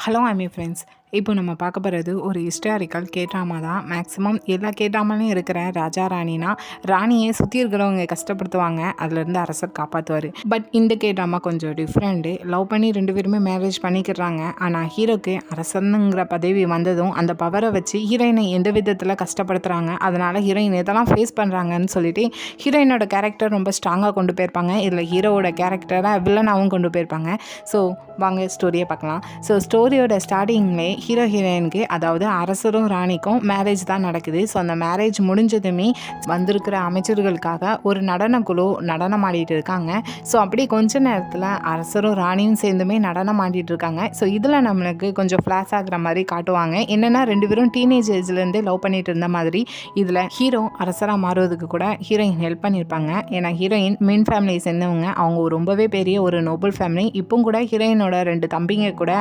Hello ஐமி friends. இப்போ நம்ம பார்க்க போகிறது ஒரு ஹிஸ்டாரிக்கல் கேட்ராமா தான். மேக்ஸிமம் எல்லா கேட்ராமாலையும் இருக்கிற ராஜா ராணினா ராணியை சுற்றி இருக்கிறவங்க கஷ்டப்படுத்துவாங்க, அதுலேருந்து அரசர் காப்பாற்றுவார். பட் இந்த கேட்ராமா கொஞ்சம் டிஃப்ரெண்ட்டு. லவ் பண்ணி 2 பேருமே மேரேஜ் பண்ணிக்கிறாங்க. ஆனால் ஹீரோக்கு அரசனுங்கிற பதவி வந்ததும் அந்த பவரை வச்சு ஹீரோயினை எந்த விதத்தில் கஷ்டப்படுத்துகிறாங்க, அதனால் ஹீரோயின் இதெல்லாம் ஃபேஸ் பண்ணுறாங்கன்னு சொல்லிட்டு ஹீரோயினோட கேரக்டர் ரொம்ப ஸ்ட்ராங்காக கொண்டு போயிருப்பாங்க. இதில் ஹீரோவோட கேரக்டரை வில்லனாகவும் கொண்டு போயிருப்பாங்க. ஸோ வாங்க ஸ்டோரியை பார்க்கலாம். ஸோ ஸ்டோரியோட ஸ்டார்டிங்லே ஹீரோ ஹீரோயினுக்கு, அதாவது அரசரும் ராணிக்கும் மேரேஜ் தான் நடக்குது. ஸோ அந்த மேரேஜ் முடிஞ்சதுமே வந்திருக்கிற அமைச்சர்களுக்காக ஒரு நடனக்குழு நடனம் ஆடிட்டு இருக்காங்க. ஸோ அப்படி கொஞ்ச நேரத்தில் அரசரும் ராணியும் சேர்ந்துமே நடனம் ஆடிட்டு இருக்காங்க. ஸோ இதில் நம்மளுக்கு கொஞ்சம் ஃப்ளாஷ் ஆகிற மாதிரி காட்டுவாங்க. என்னென்னா 2 பேரும் டீனேஜ் ஏஜ்லேருந்து லவ் பண்ணிட்டு இருந்த மாதிரி. இதில் ஹீரோ அரசராக மாறுவதுக்கு கூட ஹீரோயின் ஹெல்ப் பண்ணியிருப்பாங்க. ஏன்னா ஹீரோயின் மெயின் ஃபேமிலியை சேர்ந்தவங்க. அவங்க ரொம்பவே பெரிய ஒரு நோபல் ஃபேமிலி. இப்போ கூட ஹீரோயினோட 2 தம்பிங்க கூட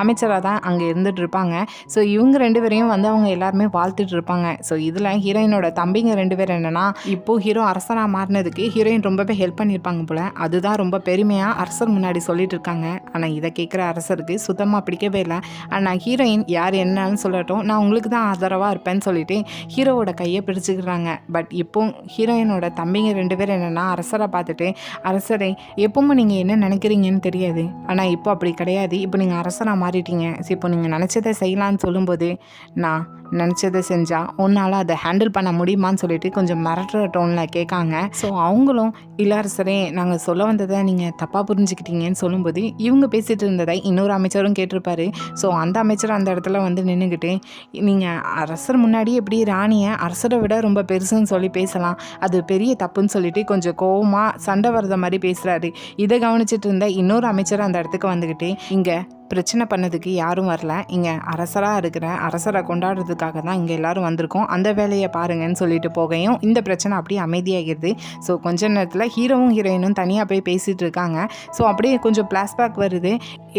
அமைச்சராக தான் அங்கே இருந்துட்டு இருப்பாங்க. ஸோ இவங்க 2 பேரையும் வந்து அவங்க எல்லாருமே வாழ்த்துட்டு இருப்பாங்க. ஸோ இதில் ஹீரோயினோட தம்பிங்க 2 பேர் என்னன்னா, இப்போது ஹீரோ அரசராக மாறினதுக்கு ஹீரோயின் ரொம்பவே ஹெல்ப் பண்ணியிருப்பாங்க போல். அதுதான் ரொம்ப பெருமையாக அரசர் முன்னாடி சொல்லிட்டு இருக்காங்க. ஆனால் இதை கேட்குற அரசருக்கு சுத்தமாக பிடிக்கவே இல்லை. ஆனால் ஹீரோயின் யார் என்னன்னு சொல்லட்டும், நான் உங்களுக்கு தான் ஆதரவாக இருப்பேன்னு சொல்லிட்டு ஹீரோவோட கையை பிடிச்சிக்கிறாங்க. பட் இப்போ ஹீரோயினோட தம்பிங்க 2 பேர் என்னென்னா அரசரை பார்த்துட்டு, அரசரை எப்பவும் நீங்கள் என்ன நினைக்கிறீங்கன்னு தெரியாது, ஆனால் இப்போ அப்படி கிடையாது, இப்போ நீங்கள் அரசராக மாறிட்டீங்க, இப்போ நீங்கள் நினச்சதை செய்யலான்னு சொல்லும்போது நான் நினச்சதை செஞ்சால் உன்னால் அதை ஹேண்டில் பண்ண முடியுமான்னு சொல்லிட்டு கொஞ்சம் மிரட்டுற டோனில் கேட்காங்க. ஸோ அவங்களும் இளவரசரே நாங்கள் சொல்ல வந்ததை நீங்கள் தப்பாக புரிஞ்சுக்கிட்டீங்கன்னு சொல்லும்போது இவங்க பேசிகிட்டு இருந்ததை இன்னொரு அமைச்சரும் கேட்டிருப்பாரு. ஸோ அந்த அமைச்சர் அந்த இடத்துல வந்து நின்றுக்கிட்டு, நீங்கள் அரசர் முன்னாடி எப்படி ராணியை அரசரை விட ரொம்ப பெருசுன்னு சொல்லி பேசலாம், அது பெரிய தப்புன்னு சொல்லிட்டு கொஞ்சம் கோவமாக சண்டை வர்ற மாதிரி பேசுகிறாரு. இதை கவனிச்சிட்டு இருந்த இன்னொரு அமைச்சர் அந்த இடத்துக்கு வந்துக்கிட்டு, இங்கே பிரச்சனை பண்ணதுக்கு யாரும் வரல, இங்கே அரசராக இருக்கிற அரசரை கொண்டாடுறதுக்காக தான் இங்கே எல்லோரும் வந்திருக்கோம், அந்த வேலையை பாருங்கன்னு சொல்லிட்டு போகையும் இந்த பிரச்சனை அப்படியே அமைதியாகிடுது. ஸோ கொஞ்ச நேரத்தில் ஹீரோவும் ஹீரோயினும் தனியாக போய் பேசிகிட்டு இருக்காங்க. ஸோ அப்படியே கொஞ்சம் ஃப்ளாஷ்பேக் வருது.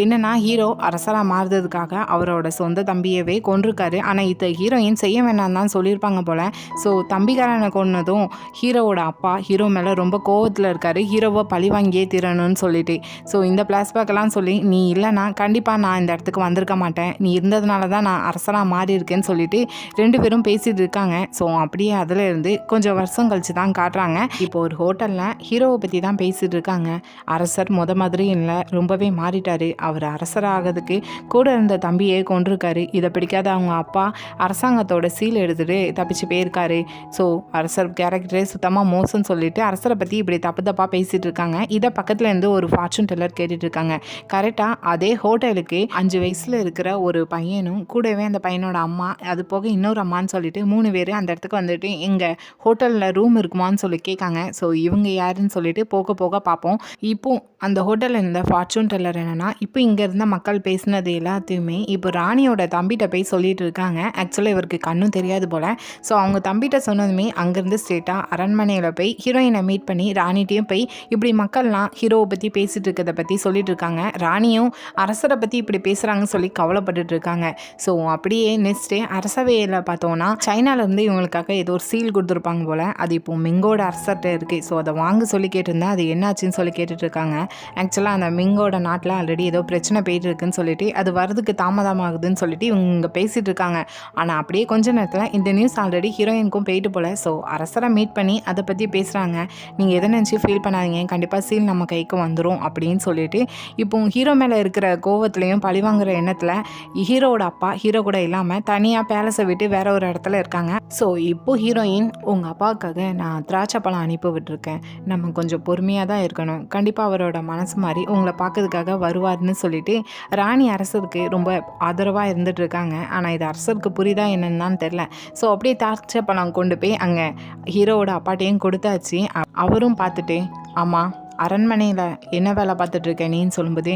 என்னென்னா ஹீரோ அரசராக மாறுறதுக்காக அவரோட சொந்த தம்பியவே கொண்டிருக்காரு. ஆனால் இதை ஹீரோயின் செய்ய வேணாம் தான் சொல்லியிருப்பாங்க போல். ஸோ தம்பிக்காரனை கொன்னதும் ஹீரோவோட அப்பா ஹீரோ மேலே ரொம்ப கோவத்தில் இருக்கார், ஹீரோவை பழி வாங்கியே தீரணும்னு சொல்லிட்டு. ஸோ இந்த ஃப்ளாஷ்பேக்கெல்லாம் சொல்லி, நீ இல்லைனா கண்டிப்பாக நான் இந்த இடத்துக்கு வந்திருக்க மாட்டேன், நீ இருந்ததுனால தான் நான் அரசராக மாறி இருக்கேன்னு சொல்லிட்டு 2 பேரும் பேசிகிட்டு இருக்காங்க. ஸோ அப்படியே அதில் இருந்து கொஞ்சம் வருஷம் கழிச்சு தான் காட்டுறாங்க. இப்போ ஒரு ஹோட்டலில் ஹீரோவை பற்றி தான் பேசிகிட்டு இருக்காங்க. அரசர் மாதிரி இல்லை, ரொம்பவே மாறிட்டார். அவர் அரசராகிறதுக்கு கூட இருந்த தம்பியே கொண்டிருக்காரு. இதை பிடிக்காத அவங்க அப்பா அரசாங்கத்தோட சீல் எடுத்துகிட்டு தப்பிச்சு போயிருக்காரு. ஸோ அரசர் கேரக்டரே சுத்தமாக மோசம்னு சொல்லிட்டு அரசரை பற்றி இப்படி தப்பாக பேசிகிட்டு இருக்காங்க. இதை பக்கத்தில் இருந்து ஒரு ஃபார்ச்சூன் டெல்லர் கேட்டுட்டு இருக்காங்க. கரெக்டாக அதே ஹோட்டலுக்கு 5 வயசில் இருக்கிற ஒரு பையனும் கூடவே அந்த பையனோட அம்மா, அது போக இன்னொரு அம்மான்னு சொல்லிட்டு 3 பேர் அந்த இடத்துக்கு வந்துட்டு எங்கள் ஹோட்டலில் ரூம் இருக்குமான்னு சொல்லி கேட்காங்க. ஸோ இவங்க யாருன்னு சொல்லிட்டு போக போக பார்ப்போம். இப்போ அந்த ஹோட்டலில் இருந்த ஃபார்ச்சூன் டெல்லர் என்னென்னா, இப்போ இங்கே இருந்த மக்கள் பேசினது எல்லாத்தையுமே இப்போ ராணியோட தம்பிகிட்ட போய் சொல்லிட்டு இருக்காங்க. ஆக்சுவலாக இவருக்கு கண்ணும் தெரியாது போல். ஸோ அவங்க தம்பிகிட்ட சொன்னதுமே அங்கேருந்து ஸ்ட்ரெயிட்டாக அரண்மனையில் போய் ஹீரோயினை மீட் பண்ணி ராணிட்டையும் போய் இப்படி மக்கள்லாம் ஹீரோவை பற்றி பேசிகிட்டு இருக்கிறத பற்றி சொல்லிட்டு இருக்காங்க. ராணியும் அரசரை பற்றி இப்படி பேசுகிறாங்கன்னு சொல்லி கவலைப்பட்டுட்டு இருக்காங்க. ஸோ அப்படியே நெக்ஸ்ட் டே அரசவையில் பார்த்தோன்னா சைனாலேருந்து இவங்களுக்காக ஏதோ ஒரு சீல் கொடுத்துருப்பாங்க போல். அது இப்போ மிங்கோட அரசர்கிட்ட இருக்குது. ஸோ அதை வாங்க சொல்லி கேட்டிருந்தேன், அது என்னாச்சுன்னு சொல்லி கேட்டுட்டு இருக்காங்க. ஆக்சுவலாக அந்த மிங்கோட நாட்டில் ஆல்ரெடி ஏதோ பிரச்சனை போயிட்டு இருக்குன்னு சொல்லிட்டு அது வரதுக்கு தாமதமாகுதுன்னு சொல்லிட்டு இவங்க பேசிகிட்டு இருக்காங்க. ஆனால் அப்படியே கொஞ்ச நேரத்தில் இந்த நியூஸ் ஆல்ரெடி ஹீரோயினுக்கும் போயிட்டு போல். ஸோ அரசரை மீட் பண்ணி அதை பற்றி பேசுகிறாங்க. நீங்கள் எதை நினச்சி ஃபீல் பண்ணாதீங்க, கண்டிப்பாக சீல் நம்ம கைக்கு வந்துடும் அப்படின்னு சொல்லிட்டு இப்போ ஹீரோ மேலே இருக்கிற கோவத்துலையும் பழிவாங்கிற எண்ணத்தில் ஹீரோவோட அப்பா ஹீரோ கூட இல்லாமல் தனியாக பேலஸை விட்டு வேற ஒரு இடத்துல இருக்காங்க. ஸோ இப்போ ஹீரோயின், உங்கள் அப்பாவுக்காக நான் திராட்சை பழம் அனுப்பி விட்டுருக்கேன், நம்ம கொஞ்சம் பொறுமையாக தான் இருக்கணும், கண்டிப்பாக அவரோட மனசு மாதிரி உங்களை பார்க்கறதுக்காக வருவார்னு சொல்லிட்டு ராணி அரசருக்கு ரொம்ப ஆதரவாக இருந்துட்டு இருக்காங்க. ஆனால் இது அரசருக்கு புரியுதா என்னன்னு தெரில. ஸோ அப்படியே திராட்சை பழம் கொண்டு போய் அங்கே ஹீரோவோட அப்பாட்டையும் கொடுத்தாச்சு. அவரும் பார்த்துட்டு, ஆமாம் அரண்மனையில் என்ன வேலை பார்த்துட்ருக்கேன் நீன்னு சொல்லும்போது,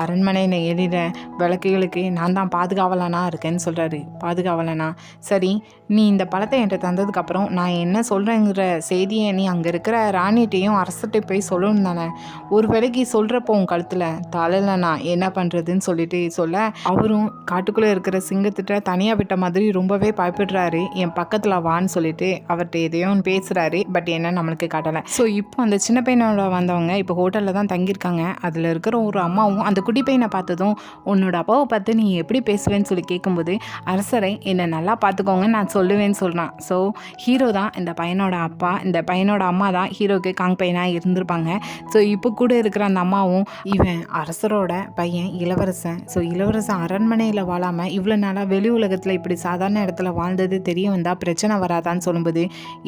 அரண்மனையில் எரிகிற விளக்குகளுக்கு நான் தான் பாதுகாவலனாக இருக்கேன்னு சொல்கிறாரு. பாதுகாவலனா? சரி, நீ இந்த பழத்தை என்கிட்ட தந்ததுக்கப்புறம் நான் என்ன சொல்கிறேங்கிற செய்தியை நீ அங்கே இருக்கிற ராணிட்டையும் அரசர்கிட்ட போய் சொல்லணும் தானே. ஒரு வேளைக்கு சொல்கிறப்போ உன் கழுத்தில் தலையில் நான் என்ன பண்ணுறதுன்னு சொல்லிட்டு சொல்ல, அவரும் காட்டுக்குள்ளே இருக்கிற சிங்கத்திட்ட தனியாக விட்ட மாதிரி ரொம்பவே பயப்படுறாரு. என் பக்கத்தில் வான்னு சொல்லிட்டு அவர்கிட்ட எதையோ பேசுகிறாரு. பட் என்ன நம்மளுக்கு காட்டலை. ஸோ இப்போ அந்த சின்ன பையனோட வந்தவங்க இருக்காங்க. இப்போ ஹோட்டலில் தான் தங்கியிருக்காங்க. அதில் இருக்கிற ஒரு அம்மாவும் அந்த குட்டி பையனை பார்த்ததும், உன்னோட அப்பாவை பார்த்து நீ எப்படி பேசுவேன்னு சொல்லி கேட்கும்போது, அரசரை என்னை நல்லா பார்த்துக்கோங்கன்னு நான் சொல்லுவேன்னு சொல்கிறான். ஸோ ஹீரோ தான் இந்த பையனோட அப்பா, இந்த பையனோட அம்மா தான் ஹீரோக்கு காங் பையனாக இருந்திருப்பாங்க. ஸோ இப்போ கூட இருக்கிற அந்த அம்மாவும், இவன் அரசரோட பையன் இளவரசன். ஸோ இளவரசன் அரண்மனையில் வாழாமல் இவ்வளோ நாளாக வெளி உலகத்தில் இப்படி சாதாரண இடத்துல வாழ்ந்தது தெரிய வந்தால் பிரச்சனை வராதான்னு சொல்லும்போது,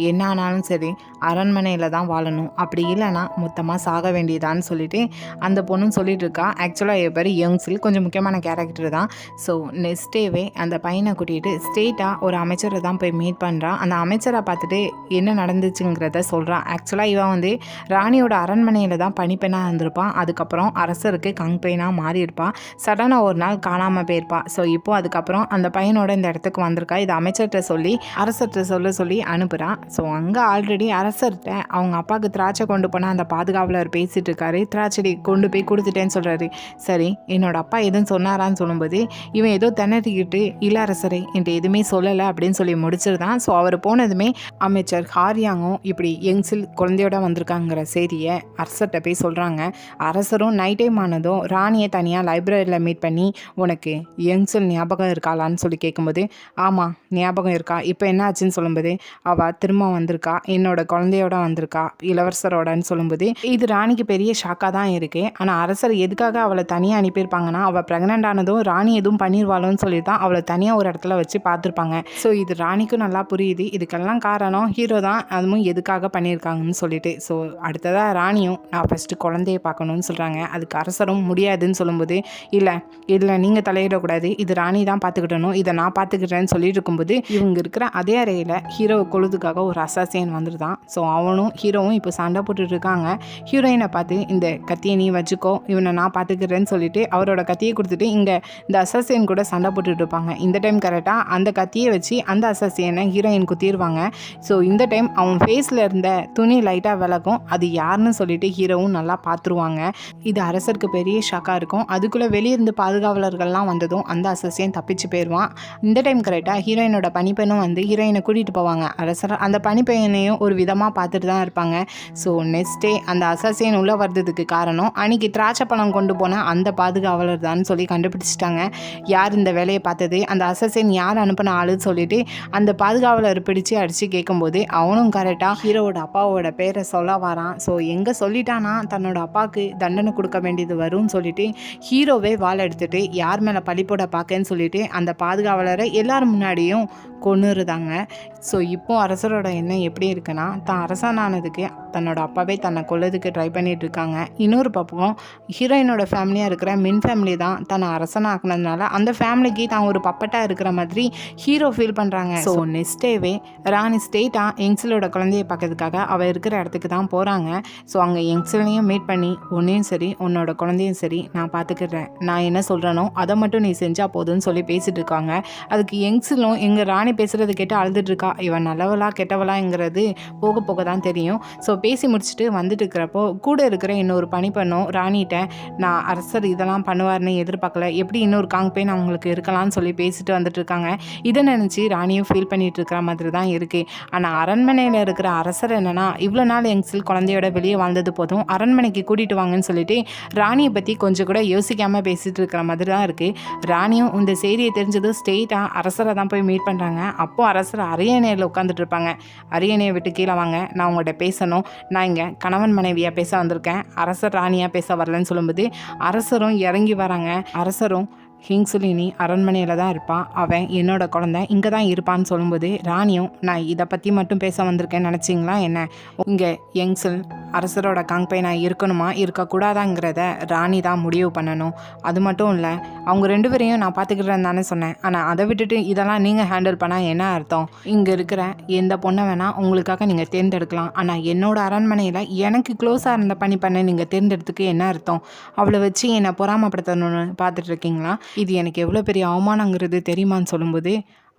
என்ன ஆனாலும் சரி அரண்மனையில் தான் வாழணும், அப்படி இல்லைனா மொத்தமாக சாக வேண்டியதான்னு சொல்லிட்டு அந்த பொண்ணும் சொல்லிட்டு இருக்கா. ஆக்சுவலாக என் பேர் யங்ஸில் கொஞ்சம் முக்கியமான கேரக்டர் தான். ஸோ நெக்ஸ்ட் டேவே அந்த பையனை கூட்டிகிட்டு ஸ்ட்ரெயிட்டாக ஒரு அமைச்சரை தான் போய் மீட் பண்ணுறான். அந்த அமைச்சரை பார்த்துட்டு என்ன நடந்துச்சுங்கிறத சொல்கிறான். ஆக்சுவலாக இவன் வந்து ராணியோட அரண்மனையில் தான் பணிப்பெண்ணாக இருந்திருப்பான். அதுக்கப்புறம் அரசருக்கு காங் பையனாக மாறி இருப்பான். சடனாக ஒரு நாள் காணாமல் போயிருப்பான். ஸோ இப்போ அதுக்கப்புறம் அந்த பையனோட இந்த இடத்துக்கு வந்திருக்கா. இது அமைச்சர்கிட்ட சொல்லி அரசர்கிட்ட சொல்லி அனுப்புகிறான். ஸோ அங்கே ஆல்ரெடி அரசர்கிட்ட அவங்க அப்பாவுக்கு திராட்சை கொண்டு போனால் அந்த பாதுகாவலர் பேசிகிட்டு இருக்காரு. திராட்சை கொண்டு போய் கொடுத்துட்டேன்னு சொல்கிறாரு. சரி, என்னோட அப்பா எதுவும் சொன்னாரான்னு சொல்லும்போது இவன் ஏதோ திணறிக்கிட்டு, இல்லை அரசரை என்கிட்ட எதுவுமே சொல்லலை அப்படின்னு சொல்லி முடிச்சிருந்தான். ஸோ அவர் போனதுமே அமைச்சர் ஹாரியாங்கும் இப்படி யங்ஸில் குழந்தையோட வந்திருக்காங்கிற செய்தியை அரசர்கிட்ட போய் சொல்கிறாங்க. அரசரும் நைட் டைம் ஆனதும் ராணியை தனியாக லைப்ரரியில் மீட் பண்ணி, உனக்கு யங்ஸில் ஞாபகம் இருக்காளான்னு சொல்லி கேட்கும்போது, ஆமாம் ஞாபகம் இருக்கா, இப்போ என்ன ஆச்சுன்னு சொல்லும்போது, அவள் திரும்ப வந்திருக்கா, என்னோட குழந்தையோட வந்திருக்கா இளவரசரோடன்னு சொல்லும்போது இது ராணிக்கு பெரிய ஷாக்காக தான் இருக்குது. ஆனால் அரசர் எதுக்காக அவளை தனியாக அனுப்பியிருப்பாங்கன்னா, அவள் ப்ரெக்னென்ட் ஆனதும் ராணி எதுவும் பண்ணிடுவாளோன்னு சொல்லி தான் அவளை தனியாக ஒரு இடத்துல வச்சு பார்த்துருப்பாங்க. ஸோ இது ராணிக்கும் நல்லா புரியுது. இதுக்கெல்லாம் காரணம் ஹீரோ தான், அதுவும் எதுக்காக பண்ணியிருக்காங்கன்னு சொல்லிட்டு. ஸோ அடுத்ததாக ராணியும் நான் ஃபஸ்ட்டு குழந்தைய பார்க்கணுன்னு சொல்கிறாங்க. அதுக்கு அரசரும் முடியாதுன்னு சொல்லும்போது, இல்லை நீங்கள் தலையிடக்கூடாது, இது ராணி தான் பார்த்துக்கிட்டணும், இதை நான் பார்த்துக்கிட்டேன்னு சொல்லிட்டு இருக்கும்போது இவங்க இருக்கிற அதே அறையில் ஹீரோவை கொழுதுக்காக ஒரு அசாசியன் வந்துருதான். ஸோ அவனும் ஹீரோவும் இப்போ சண்டை போட்டுட்டு இருக்காங்க. ஹீரோயினை பார்த்து, இந்த கத்தியை நீ வச்சுக்கோ, இவனை நான் பார்த்துக்கிறேன்னு சொல்லிட்டு அவரோட கத்தியை கொடுத்துட்டு இங்கே இந்த அசாசியன் கூட சண்டை போட்டுட்டு இருப்பாங்க. இந்த டைம் கரெக்டாக அந்த கத்தியை வச்சு அந்த அசாசியனை ஹீரோயின் குத்திடுவாங்க. ஸோ இந்த டைம் அவன் ஃபேஸில் இருந்த துணி லைட்டாக விலகும். அது யாருன்னு சொல்லிட்டு ஹீரோவும் நல்லா பார்த்துருவாங்க. இது அரசருக்கு பெரிய ஷாக்காக இருக்கும். அதுக்குள்ளே வெளியிருந்து பாதுகாவலர்கள்லாம் வந்ததும் அந்த அசாசியன் தப்பிச்சு போயிடுவான். இந்த டைம் கரெக்டாக ஹீரோயினோட பனிப்பெண்ணும் வந்து ஹீரோயினை கூட்டிகிட்டு போவாங்க. அரசர் அந்த பனிப்பெண்ணையும் ஒரு விதமாக பார்த்துட்டு தான் இருப்பாங்க. ஸோ நெக்ஸ்ட் டே அந்த அசாசியன் உள்ளே வர்றதுக்கு காரணம் அன்றைக்கி திராட்சை பழம் கொண்டு போன அந்த பாதுகாவலர் தான் சொல்லி கண்டுபிடிச்சிட்டாங்க. யார் இந்த வேலையை பார்த்தது, அந்த அசாசியன் யார் அனுப்பின ஆளுன்னு சொல்லிட்டு அந்த பாதுகாவலர் பிடிச்சு அடித்து கேட்கும்போது அவனும் கரெக்டாக ஹீரோவோட அப்பாவோட பேரை சொல்ல வரான். ஸோ எங்கே சொல்லிட்டானா தன்னோட அப்பாவுக்கு தண்டனை கொடுக்க வேண்டியது வரும்னு சொல்லிட்டு ஹீரோவே வாள் எடுத்துகிட்டு யார் மேலே பழி போட பார்க்கன்னு சொல்லிட்டு அந்த பாதுகாவலரை எல்லாரும் முன்னாடியும் கொன்னுருதாங்க. ஸோ இப்போ அரசரோட எண்ணம் எப்படி இருக்குன்னா, தான் அரசனானதுக்கு தன்னோட அப்பாவே தன்னை கொல்லதுக்கு ட்ரை பண்ணிட்டு இருக்காங்க. இன்னொரு பக்கம் ஹீரோயினோட ஃபேமிலியாக இருக்கிற மின் ஃபேமிலி தான் தன்னை அரசனாக்குனதுனால அந்த ஃபேமிலிக்கு தான் ஒரு பப்பட்டாக இருக்கிற மாதிரி ஹீரோ ஃபீல் பண்ணுறாங்க. ஸோ நெக்ஸ்ட் டேவே ராணி ஸ்ட்ரெயிட்டாக யங்ஸிலோட குழந்தைய பார்க்கறதுக்காக அவள் இருக்கிற இடத்துக்கு தான் போகிறாங்க. ஸோ அங்கே யங்ஸிலையும் மீட் பண்ணி, உன்னையும் சரி உன்னோட குழந்தையும் சரி நான் பார்த்துக்கிறேன், நான் என்ன சொல்கிறேனோ அதை மட்டும் நீ செஞ்சால் போதும்னு சொல்லி பேசிகிட்டு இருக்காங்க. அதுக்கு யங்ஸிலும் எங்கள் ராணி பேசுகிறது கேட்டு அழுதுட்டு இருக்கா. இவன் நல்லவளா கெட்டவளாங்கிறது போக போக தான் தெரியும். ஸோ பேசி முடிச்சுட்டு வந்துட்டு இருக்கிறப்போ கூட இருக்கிற இன்னொரு பணிப்பெண்ணும் ராணிகிட்ட, நான் அரசர் இதெல்லாம் பண்ணுவார்னு எதிர்பார்க்கல, எப்படி இன்னொரு காங் பெயின் அவங்களுக்கு இருக்கலாம்னு சொல்லி பேசிட்டு வந்துட்டு இருக்காங்க. இதை நினச்சி ராணியும் ஃபீல் பண்ணிட்டு இருக்கிற மாதிரி தான் இருக்குது. ஆனால் அரண்மனையில் இருக்கிற அரசர் என்னன்னா, இவ்வளோ நாள் யங்ஸில் குழந்தையோட வெளியே வாழ்ந்தது போதும், அரண்மனைக்கு கூட்டிகிட்டு வாங்கன்னு சொல்லிட்டு ராணியை பற்றி கொஞ்சம் கூட யோசிக்காமல் பேசிகிட்டு இருக்கிற மாதிரி தான் இருக்குது. ராணியும் இந்த செய்தியை தெரிஞ்சதும் ஸ்ட்ரெயிட்டாக அரசரை தான் போய் மீட் பண்ணுறாங்க. அப்போது அரசர் அரியணையில் உட்காந்துட்டு இருப்பாங்க. அரியணையை விட்டு கீழே வாங்க, நான் உங்கள்கிட்ட பேசணும், நான் இங்கே கணவன் மனைவியாக பேச வந்திருக்கேன், அரசர் ராணியாக பேச வரலன்னு சொல்லும்போது அரசரும் இறங்கி வராங்க. அரசரும் ஹிங்சுலினி அரண்மனையில் தான் இருப்பான், அவன் என்னோட குழந்தை இங்கே தான் இருப்பான்னு சொல்லும்போது ராணியும், நான் இதை பற்றி மட்டும் பேச வந்திருக்கேன்னு நினச்சிங்களா என்ன, இங்கே யங்ஸில் அரசரோட காங் பையனாக இருக்கணுமா இருக்கக்கூடாதாங்கிறத ராணி தான் முடிவு பண்ணணும். அது மட்டும் இல்லை, அவங்க ரெண்டு பேரையும் நான் பார்த்துக்கிறேன்னு தானே சொன்னேன், ஆனால் அதை விட்டுட்டு இதெல்லாம் நீங்கள் ஹேண்டில் பண்ணால் என்ன அர்த்தம், இங்கே இருக்கிற எந்த பொண்ணை வேணால் உங்களுக்காக நீங்கள் தேர்ந்தெடுக்கலாம், ஆனால் என்னோட அரண்மனையில் எனக்கு க்ளோஸாக இருந்த பண்ண நீங்கள் தேர்ந்தெடுத்துக்கு என்ன அர்த்தம், அவளை வச்சு என்னை பொறாமப்படுத்தணும்னு பார்த்துட்ருக்கீங்களா, இது எனக்கு எவ்வளோ பெரிய அவமானங்கிறது தெரியுமான்னு சொல்லும்போது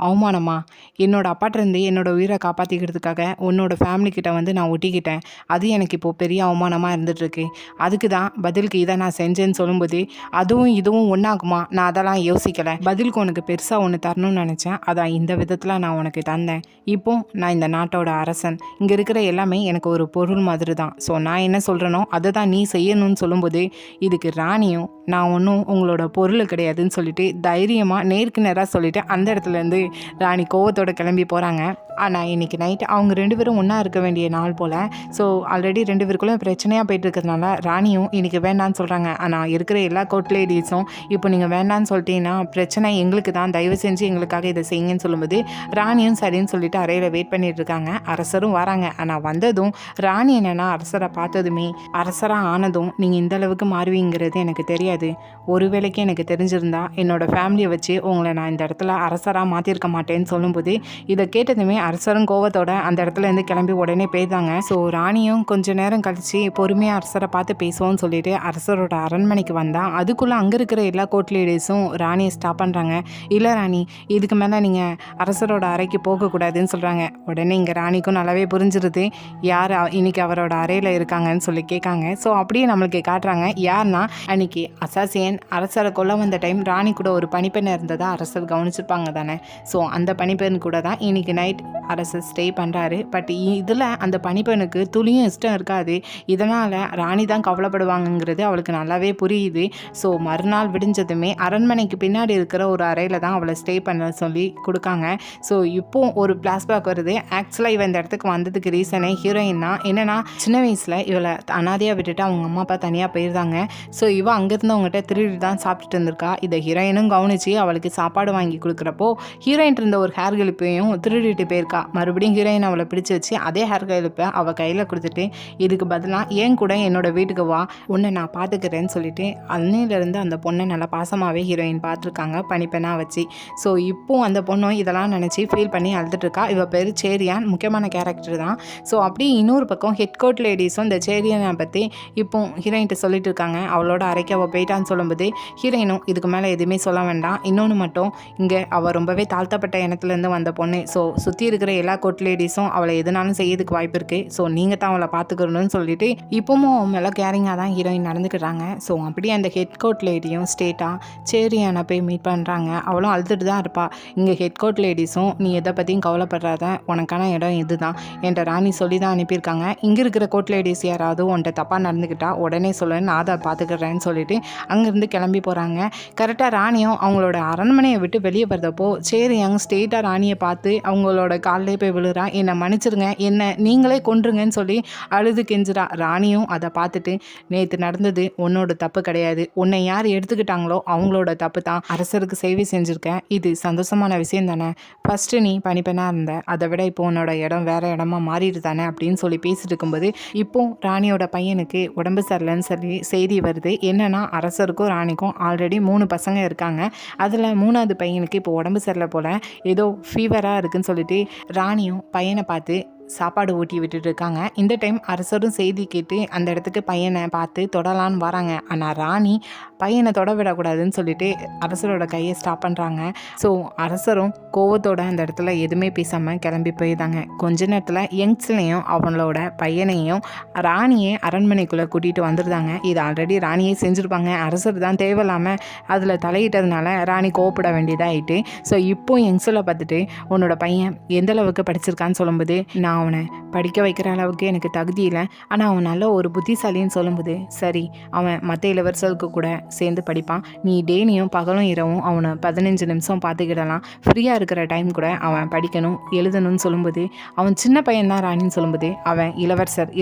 அவமானமா? என்னோட அப்பாட்டேருந்து என்னோட உயிரை காப்பாற்றிக்கிறதுக்காக உன்னோட ஃபேமிலி கிட்ட வந்து நான் ஒட்டிக்கிட்டேன். அது எனக்கு இப்போது பெரிய அவமானமாக இருந்துகிட்ருக்கு. அதுக்கு தான் பதிலுக்கு இதை நான் செஞ்சேன்னு சொல்லும்போது, அதுவும் இதுவும் ஒன்றாகுமா? நான் அதெல்லாம் யோசிக்கலை. பதிலுக்கு உனக்கு பெருசாக ஒன்று தரணும்னு நினச்சேன். அதான் இந்த விதத்தில் நான் உனக்கு தந்தேன். இப்போ நான் இந்த நாட்டோட அரசன். இங்கே இருக்கிற எல்லாமே எனக்கு ஒரு பொருள் மாதிரி தான். ஸோ நான் என்ன சொல்கிறேனோ அதை தான் நீ செய்யணும்னு சொல்லும்போது, இதுக்கு ராணியும் நான் ஒன்றும் உங்களோட பொருள் கிடையாதுன்னு சொல்லிட்டு தைரியமாக நேருக்கு நேராக சொல்லிவிட்டு அந்த இடத்துலேருந்து ராணி கோவத்தோடு கிளம்பி போகிறாங்க. ஆனால் இன்றைக்கி நைட்டு அவங்க 2 பேரும் ஒன்றா இருக்க வேண்டிய நாள் போல். ஸோ ஆல்ரெடி 2 பேருக்குள்ளே பிரச்சனையாக போயிட்டு இருக்கிறதுனால ராணியும் இன்றைக்கி வேண்டான்னு சொல்கிறாங்க. ஆனால் இருக்கிற எல்லா கோர்ட் லேடிஸும் இப்போ நீங்கள் வேண்டான்னு சொல்லிட்டீங்கன்னா பிரச்சனை எங்களுக்கு தான், தயவு செஞ்சு எங்களுக்காக இதை செய்யுங்கன்னு சொல்லும்போது ராணியும் சரின்னு சொல்லிட்டு அறையில் வெயிட் பண்ணிட்டு இருக்காங்க. அரசரும் வராங்க. ஆனால் வந்ததும் ராணி என்னென்னா அரசரை பார்த்ததுமே, அரசராக ஆனதும் நீங்கள் இந்த அளவுக்கு மாறுவீங்கிறது எனக்கு தெரியாது. ஒரு வேளைக்கு எனக்கு தெரிஞ்சிருந்தா என்னோடய ஃபேமிலியை வச்சு உங்களை நான் இந்த இடத்துல அரசராக மாற்றிருக்க மாட்டேன்னு சொல்லும்போது, இதை கேட்டதுமே அரசரும் கோவத்தோட அந்த இடத்துல இருந்து கிளம்பி உடனே போய்தாங்க. ஸோ ராணியும் கொஞ்ச நேரம் கழித்து பொறுமையாக அரசரை பார்த்து பேசுவோன்னு சொல்லிட்டு அரசரோட அரண்மனைக்கு வந்தால், அதுக்குள்ளே அங்கே இருக்கிற எல்லா கோர்ட் லேடிஸும் ராணியை ஸ்டாப் பண்ணுறாங்க. இல்லை ராணி, இதுக்கு மேலே நீங்கள் அரசரோட அறைக்கு போகக்கூடாதுன்னு சொல்கிறாங்க. உடனே இங்கே ராணிக்கும் நல்லாவே புரிஞ்சிருது யார் இன்னைக்கு அவரோட அறையில் இருக்காங்கன்னு சொல்லி கேட்காங்க. ஸோ அப்படியே நம்மளுக்கு காட்டுறாங்க. யார்னா அன்னைக்கு அசாசியன் அரசரை கொல்ல வந்த டைம் ராணி கூட ஒரு பணிப்பெண் இருந்ததா அரசர் கவனிச்சிருப்பாங்க தானே. ஸோ அந்த பணிப்பெண் கூட தான் இன்னைக்கு நைட் அரசர் ஸ்டே பண்ணுறாரு. பட் இதில் அந்த பணிப்பெண்ணுக்கு துளியும் இஷ்டம் இருக்காது. இதனால் ராணி தான் கவலைப்படுவாங்கங்கிறது அவளுக்கு நல்லாவே புரியுது. ஸோ மறுநாள் விடிஞ்சதுமே அரண்மனைக்கு பின்னாடி இருக்கிற ஒரு அறையில் தான் அவளை ஸ்டே பண்ண சொல்லி கொடுக்காங்க. ஸோ இப்போ ஒரு ஃப்ளாஷ்பேக் வருது. ஆக்சுவலாக இவன் இந்த இடத்துக்கு வந்ததுக்கு ரீசனே ஹீரோயின் தான். என்னென்னா சின்ன வயசில் இவளை அனாதையாக விட்டுட்டு அவங்க அம்மா அப்பா தனியாக போயிருந்தாங்க. ஸோ இவள் அங்கேருந்து அவங்ககிட்ட திருடி தான் சாப்பிட்டுட்டு இருந்திருக்கா. இதை ஹீரோயினும் கவனித்து அவளுக்கு சாப்பாடு வாங்கி கொடுக்குறப்போ ஹீரோயின் இருந்த ஒரு ஹேர் கிளிப்பையும் திருடிட்டு போயிருக்கா. மறுபடியும் ஹீரோயின் அவளை பிடிச்சி வச்சு அதே ஹேர் கிளிப்பை அவள் கையில் கொடுத்துட்டு, இதுக்கு பதிலாக ஏன் கூட என்னோட வீட்டுக்கு வா, உன்னை நான் பார்த்துக்கிறேன்னு சொல்லிட்டு அன்னையிலேருந்து அந்த பொண்ணை நல்லா பாசமாகவே ஹீரோயின் பார்த்துருக்காங்க பனிப்பெண்ணாக வச்சு. ஸோ இப்போ அந்த பொண்ணும் இதெல்லாம் நினச்சி ஃபீல் பண்ணி அழுதுட்டுருக்கா. இவள் பேர் சேரியான், முக்கியமான கேரக்டர் தான். ஸோ அப்படியே இன்னொரு பக்கம் ஹெட் கோர்ட் லேடிஸும் இந்த சேரியானை பற்றி இப்போ ஹீரோயின்கிட்ட சொல்லிட்டு இருக்காங்க. அவளோட அறைக்கு அவள் போயிட்டான்னு சொல்லும்போது ஹீரோயினும் இதுக்கு மேலே எதுவுமே சொல்ல வேண்டாம். இன்னொன்று மட்டும், இங்கே அவள் ரொம்பவே தாழ்த்தப்பட்ட இனத்துலேருந்து வந்த பொண்ணு. ஸோ சுற்றி இருக்கிற எல்லா கோர்ட் லேடிஸும் அவளை எதுனாலும் செய்யறதுக்கு வாய்ப்பு இருக்குது. ஸோ நீங்கள் தான் அவளை பார்த்துக்கணும்னு சொல்லிட்டு இப்போவும் அவன் மேலே கேரிங்காக தான் ஹீரோயின் நடந்துக்கிறாங்க. ஸோ அப்படியே அந்த ஹெட் கோர்ட் லேடியும் ஸ்டேட்டாக சேரியானை போய் மீட் பண்ணுறாங்க. அவளும் அழுதுட்டு தான் இருப்பாள். இங்கே ஹெட் கோர்ட் லேடிஸும் நீ எதை பற்றியும் கவலைப்படுறாத, உனக்கான இடம் இதுதான் என்கிட்ட ராணி சொல்லி தான் அனுப்பியிருக்காங்க. இங்கே இருக்கிற கோர்ட் லேடிஸ் யாராவது உன்கிட்ட தப்பாக நடந்துக்கிட்டா உடனே சொல்ல, நான் அதை பார்த்துக்கிறேன்னு சொல்லிட்டு அங்கேருந்து கிளம்பி போகிறாங்க. கரெக்டாக ராணியும் அவங்களோட அரண்மனையை விட்டு வெளியே வர்றப்போ சேரியாங் ஸ்டேட்டாக ராணியை பார்த்து அவங்களோட காலிலே போய் விழுறா. என்னை மன்னிச்சிருங்க, என்னை நீங்களே கொன்றுங்கன்னு சொல்லி அழுது கெஞ்சுறா. ராணியும் அதை பார்த்துட்டு, நேற்று நடந்தது உன்னோட தப்பு கிடையாது, உன்னை யார் எடுத்துக்கிட்டாங்களோ அவங்களோட தப்பு தான், அரசருக்கு சேவை செஞ்சுருக்கேன், இது சந்தோஷமான விஷயம் தானே, ஃபஸ்ட்டு நீ பணிப்பெண்ணாக இருந்த, அதை விட இப்போ உன்னோட இடம் வேறு இடமா மாறிடு தானே அப்படின்னு சொல்லி பேசிட்டு இருக்கும்போது இப்போ ராணியோட பையனுக்கு உடம்பு சரியில்லைன்னு சொல்லி செய்தி வருது. என்னன்னா அரசருக்கும் ராணிக்கும் ஆல்ரெடி 3 பசங்க இருக்காங்க. அதில் 3வது பையனுக்கு இப்போ உடம்பு சரியில்லை போல், ஏதோ ஃபீவராக இருக்குன்னு சொல்லிட்டு ராணியும் பையனை பார்த்து சாப்பாடு ஊட்டி விட்டுட்டு இருக்காங்க. இந்த டைம் அரசரும் செய்தி கேட்டு அந்த இடத்துக்கு பையனை பார்த்து தொடலான்னு வராங்க. ஆனால் ராணி பையனை தொட விடக்கூடாதுன்னு சொல்லிட்டு அரசரோட கையை ஸ்டாப் பண்ணுறாங்க. ஸோ அரசரும் கோவத்தோட அந்த இடத்துல எதுவுமே பேசாமல் கிளம்பி போயிதாங்க. கொஞ்ச நேரத்தில் யங்ஸ்லையும் அவங்களோட பையனையும் ராணியை அரண்மனைக்குள்ளே கூட்டிகிட்டு வந்துருந்தாங்க. இது ஆல்ரெடி ராணியே செஞ்சுருப்பாங்க. அரசர் தான் தேவையில்லாமல் அதில் தலையிட்டதுனால ராணி கோவப்பட வேண்டியதாகிட்டு. ஸோ இப்போ யங்ஸில் பார்த்துட்டு உன்னோட பையன் எந்தளவுக்கு படிச்சிருக்கான்னு சொல்லும்போது, நான் அவனை படிக்க வைக்கிற அளவுக்கு எனக்கு தகுதி இல்லை, ஆனால் அவன் நல்ல ஒரு புத்திசாலின்னு சொல்லும்போது, சரி அவன் மற்ற இளவரசர்களுக்கு கூட சேர்ந்து படிப்பான், நீ டேனியும் பகலும் இரவும் அவனை 15 நிமிஷம் பார்த்துக்கிடலாம், ஃப்ரீயாக இருக்கிற டைம் கூட அவன் படிக்கணும் எழுதணும்னு சொல்லும்போது, அவன் சின்ன பையன்தான் ராணின்னு சொல்லும்போது, அவன்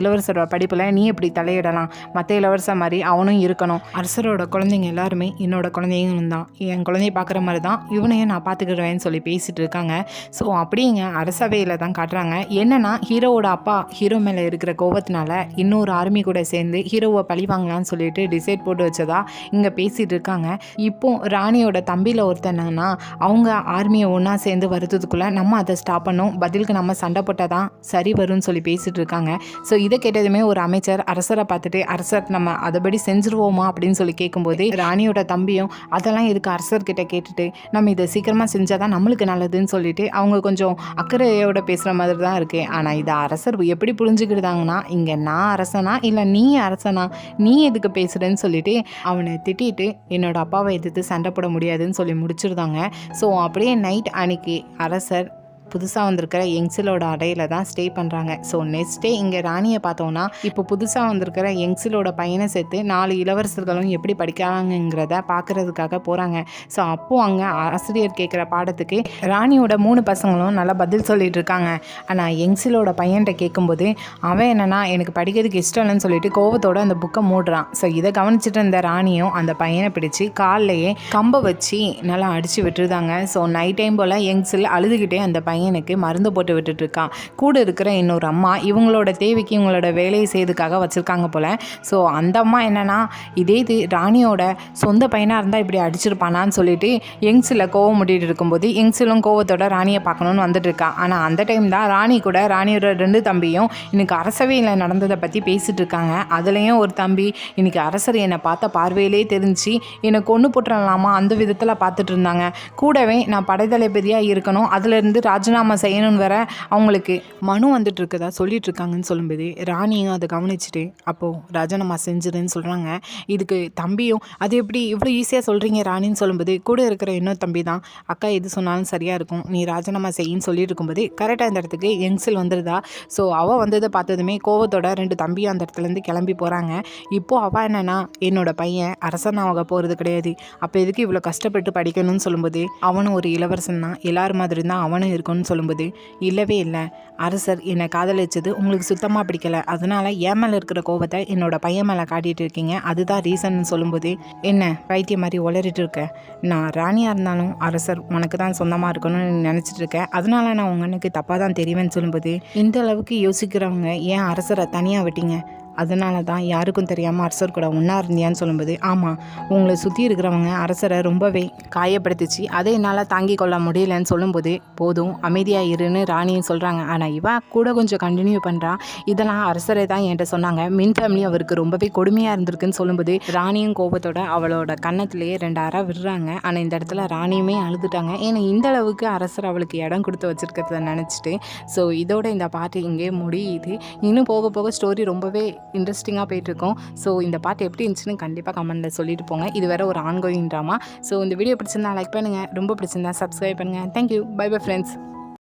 இளவரசரோட படிப்பில் நீ எப்படி தலையிடலாம், மற்ற இளவரசர் மாதிரி அவனும் இருக்கணும், அரசரோட குழந்தைங்க எல்லாருமே என்னோட குழந்தைங்களும் தான், என் குழந்தைய பார்க்குற மாதிரி தான் இவனையும் நான் பார்த்துக்கிடுவேன்னு சொல்லி பேசிகிட்டு இருக்காங்க. ஸோ அப்படிங்க அரசவையில் தான் காட்டுறாங்க. என்னன்னா ஹீரோவோட ஹீரோவோட அப்பா ஹீரோ மேலே இருக்கிற கோபத்தினால இன்னொரு ஆர்மி கூட சேர்ந்து ஹீரோவை பழி வாங்கலாம்னு சொல்லிட்டு டிசைட் போட்டு வச்சதா இங்கே பேசிகிட்டு இருக்காங்க. இப்போ ராணியோட தம்பியில் ஒருத்தனா அவங்க ஆர்மியை ஒன்றா சேர்ந்து வருதுக்குள்ளே நம்ம அதை ஸ்டாப் பண்ணோம், பதிலுக்கு நம்ம சண்டை போட்டால் தான் சரி வரும்னு சொல்லி பேசிகிட்டு இருக்காங்க. ஸோ இதை கேட்டதுமே ஒரு அமைச்சர் அரசரை பார்த்துட்டு அரசர் நம்ம அதைபடி செஞ்சுருவோமா அப்படின்னு சொல்லி கேட்கும்போது ராணியோட தம்பியும் அதெல்லாம் இதுக்கு அரசர்கிட்ட கேட்டுட்டு நம்ம இதை சீக்கிரமாக செஞ்சால் தான் நம்மளுக்கு நல்லதுன்னு சொல்லிட்டு அவங்க கொஞ்சம் அக்கறையோட பேசுகிற மாதிரி தான் இருக்குது. ஆனால் இதை அரசர் எப்படி புரிஞ்சுக்கிட்டாங்கன்னா, இங்கே நான் அரசனா இல்லை நீ அரசனா, நீ எதுக்கு பேசுகிறேன்னு சொல்லிட்டு அவனை திட்டிட்டு என்னோட அப்பாவை எதிர்த்து சண்டை போட முடியாதுன்னு சொல்லி முடிச்சிருந்தாங்க. ஸோ அப்படியே நைட் அன்னைக்கு அரசர் புதுசாக வந்திருக்கிற யங்ஸிலோட அடையில தான் ஸ்டே பண்ணுறாங்க. ஸோ நெக்ஸ்ட் டே இங்கே ராணியை பார்த்தோன்னா இப்போ புதுசாக வந்திருக்கிற யங்ஸிலோட பையனை சேர்த்து 4 இளவரசர்களும் எப்படி படிக்கிறாங்கிறத பார்க்குறதுக்காக போகிறாங்க. ஸோ அப்போது அங்கே ஆசிரியர் கேட்குற பாடத்துக்கு ராணியோட 3 பசங்களும் நல்லா பதில் சொல்லிட்டு இருக்காங்க. ஆனால் யங்ஸிலோட பையன்கிட்ட கேட்கும்போது அவன் என்னன்னா எனக்கு படிக்கிறதுக்கு இஷ்டம் இல்லைன்னு சொல்லிட்டு கோவத்தோடு அந்த புக்கை மூடுறான். ஸோ இதை கவனிச்சுட்டு இருந்த ராணியும் அந்த பையனை பிடிச்சி காலிலேயே கம்பை வச்சு நல்லா அடித்து விட்டுருந்தாங்க. ஸோ நைட் டைம் போல் யங்ஸில் அழுதுகிட்டே அந்த பையனுக்கு மருந்து போட்டு விட்டுட்டு இருக்கான். கூட இருக்கிற இன்னொரு அம்மா இவங்களோட தேவைக்கு இவங்களோட வேலையை செய்யறதுக்காக வச்சுருக்காங்க போல். ஸோ அந்த அம்மா என்னென்னா இதே இது ராணியோட சொந்த பையனாக இருந்தால் இப்படி அடிச்சிருப்பானான்னு சொல்லிட்டு யங்ஸில் கோவம் முடிட்டு இருக்கும்போது யங்ஸிலும் கோவத்தோட ராணியை பார்க்கணுன்னு வந்துட்டு இருக்கா. ஆனால் அந்த டைம் தான் ராணி கூட ராணியோட 2 தம்பியும் இன்னைக்கு அரசவையில் நடந்ததை பற்றி பேசிகிட்டு இருக்காங்க. அதுலேயும் ஒரு தம்பி இன்னைக்கு அரசர் என்னை பார்த்த பார்வையிலே தெரிஞ்சு என்னை கொண்டு போட்டுடலாமா அந்த விதத்தில் பார்த்துட்டு இருந்தாங்க. கூடவே நான் படைத்தளபதியாக இருக்கணும், அதுலேருந்து ராஜினாமா செய்யணும்னு வேற அவங்களுக்கு மனு வந்துட்டு இருக்குதா சொல்லிட்டு இருக்காங்கன்னு சொல்லும்போது ராணியும் அதை கவனிச்சுட்டு அப்போது ராஜினாமா செஞ்சுதுன்னு சொல்கிறாங்க. இதுக்கு தம்பியும் அது எப்படி இவ்வளோ ஈஸியாக சொல்கிறீங்க ராணின்னு சொல்லும்போது கூட இருக்கிற இன்னொரு தம்பி தான் அக்கா எது சொன்னாலும் சரியாக இருக்கும், நீ ராஜினாமா செய்யின்னு சொல்லிட்டு இருக்கும்போது கரெக்டாக இந்த இடத்துக்கு யங்ஸில் வந்துடுதா. ஸோ அவள் வந்ததை பார்த்ததுமே கோவத்தோட 2 தம்பியும் அந்த இடத்துலேருந்து கிளம்பி போகிறாங்க. இப்போது அவள் என்னன்னா என்னோட பையன் அரசனாக போகிறது கிடையாது, அப்போ எதுக்கு இவ்வளோ கஷ்டப்பட்டு படிக்கணும்னு சொல்லும்போது அவனும் ஒரு இளவரசன் தான், எல்லாரும் மாதிரி தான் அவனும் இருக்கும்னு சொல்லும்போது இல்லவே இல்லை, அரசர் என்னை காதலிச்சது உங்களுக்கு சுத்தமாக பிடிக்கல, அதனால என் மேலே இருக்கிற கோபத்தை என்னோட பையன் மேலே காட்டிகிட்டு இருக்கீங்க, அதுதான் ரீசன் சொல்லும்போது என்ன பைத்தியம் மாதிரி உளறிட்டு இருக்க, நான் ராணியாக இருந்தாலும் அரசர் உனக்கு தான் சொந்தமாக இருக்கணும்னு நினச்சிட்டு இருக்கேன், அதனால நான் உங்களுக்கு தப்பாக தான் தெரியுவேன்னு சொல்லும்போது இந்த அளவுக்கு யோசிக்கிறவங்க ஏன் அரசரை தனியாக விட்டீங்க, அதனால தான் யாருக்கும் தெரியாமல் அரசர் கூட ஒன்றா இருந்தியான்னு சொல்லும்போது ஆமாம் உங்களை சுற்றி இருக்கிறவங்க அரசரை ரொம்பவே காயப்படுத்திச்சு, அதை என்னால் தாங்கி கொள்ள முடியலன்னு சொல்லும்போது போதும் அமைதியாக இருன்னு ராணியும் சொல்கிறாங்க. ஆனால் இவன் கூட கொஞ்சம் கண்டினியூ பண்ணுறா, இதெல்லாம் அரசரை தான் என்கிட்ட சொன்னாங்க, மின் ஃபேமிலி அவருக்கு ரொம்பவே கொடுமையாக இருந்திருக்குன்னு சொல்லும்போது ராணியும் கோபத்தோட அவளோட கன்னத்திலேயே 2 அறை விடுறாங்க. ஆனால் இந்த இடத்துல ராணியுமே அழுதுட்டாங்க, ஏன்னா இந்த அளவுக்கு அரசர் அவளுக்கு இடம் கொடுத்து வச்சுருக்கிறத நினச்சிட்டு. ஸோ இதோட இந்த பாட்டு இங்கே முடியுது. இன்னும் போக போக ஸ்டோரி ரொம்பவே இன்ட்ரெஸ்டிங்காக போயிட்டுருக்கோம். ஸோ இந்த பாட்டு எப்படி இருந்துச்சுன்னு கண்டிப்பாக கமெண்ட்டில் சொல்லிட்டு போங்க. இது வேறு ஒரு ஆன்கோயிங் ட்ராமா. ஸோ இந்த வீடியோ பிடிச்சிருந்தா லைக் பண்ணுங்கள், ரொம்ப பிடிச்சிருந்தா சப்ஸ்கிரைப் பண்ணுங்கள். Thank you, bye bye friends.